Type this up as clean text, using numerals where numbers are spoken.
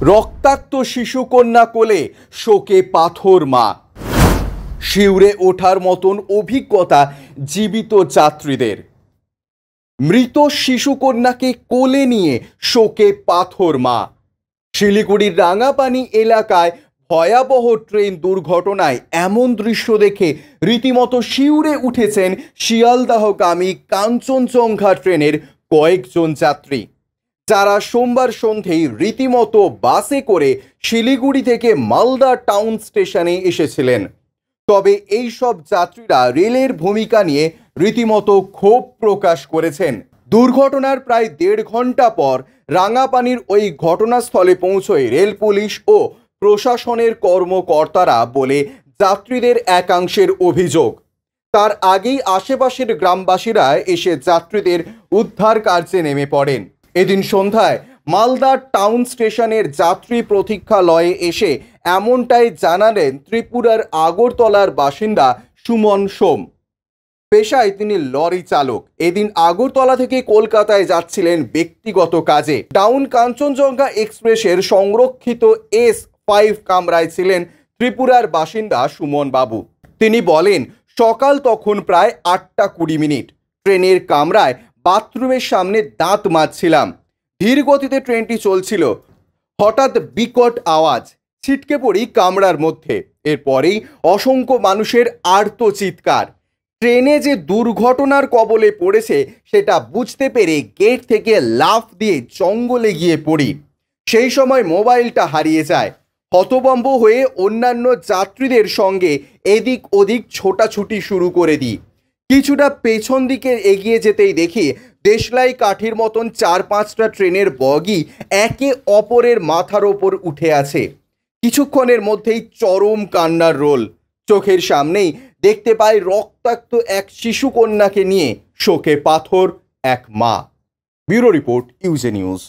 রক্তাক্ত শিশুকন্যা কোলে শোকে পাথর মা। শিউরে ওঠার মতন অভিজ্ঞতা জীবিত যাত্রীদের। মৃত শিশুকন্যাকে কোলে নিয়ে শোকে পাথর মা। শিলিগুড়ির রাঙাপানি এলাকায় ভয়াবহ ট্রেন দুর্ঘটনায় এমন দৃশ্য দেখে রীতিমতো শিউরে উঠেছেন শিয়ালদাহগামী কাঞ্চনজঙ্ঘা ট্রেনের কয়েকজন যাত্রী, যারা সোমবার সন্ধেয় রীতিমতো বাসে করে শিলিগুড়ি থেকে মালদা টাউন স্টেশনে এসেছিলেন। তবে এই সব যাত্রীরা রেলের ভূমিকা নিয়ে রীতিমতো ক্ষোভ প্রকাশ করেছেন। দুর্ঘটনার প্রায় 1.5 ঘন্টা পর রাঙাপানির ওই ঘটনাস্থলে পৌঁছয় রেল পুলিশ ও প্রশাসনের কর্মকর্তারা বলে যাত্রীদের একাংশের অভিযোগ। তার আগেই আশেপাশের গ্রামবাসীরা এসে যাত্রীদের উদ্ধার কার্যে নেমে পড়েন। এদিন সন্ধ্যায় মালদা টাউন স্টেশনের যাত্রী প্রতীক্ষালয়ে এসে এমনটাই জানালেন ত্রিপুরার আগরতলার বাসিন্দা সুমন সোম। পেশায় তিনি লরি চালক। এদিন আগরতলা থেকে কলকাতায় যাচ্ছিলেন ব্যক্তিগত কাজে। টাউন কাঞ্চনজঙ্ঘা এক্সপ্রেসের সংরক্ষিত S5 কামরায় ছিলেন ত্রিপুরার বাসিন্দা সুমন বাবু। তিনি বলেন, সকাল তখন প্রায় 8:20। ট্রেনের কামরায় বাথরুমের সামনে দাঁত মাজছিলাম। ধীর গতিতে ট্রেনটি চলছিল। হঠাৎ বিকট আওয়াজ, ছিটকে পড়ি কামরার মধ্যে। এরপরেই অসংখ্য মানুষের আর্ত চিৎকার। ট্রেনে যে দুর্ঘটনার কবলে পড়েছে সেটা বুঝতে পেরে গেট থেকে লাফ দিয়ে জঙ্গলে গিয়ে পড়ি। সেই সময় মোবাইলটা হারিয়ে যায়। হতভম্ব হয়ে অন্যান্য যাত্রীদের সঙ্গে এদিক ওদিক ছোটাছুটি শুরু করে দিই। কিছুটা পেছন দিকে এগিয়ে যেতেই দেখি দেশলাই কাঠির মতন 4-5টা ট্রেনের বগি একে অপরের মাথার ওপর উঠে আছে। কিছুক্ষণের মধ্যেই চরম কান্নার রোল। চোখের সামনেই দেখতে পাই রক্তাক্ত এক শিশুকন্যাকে নিয়ে শোকে পাথর এক মা। ব্যুরো রিপোর্ট, ইউজে নিউজ।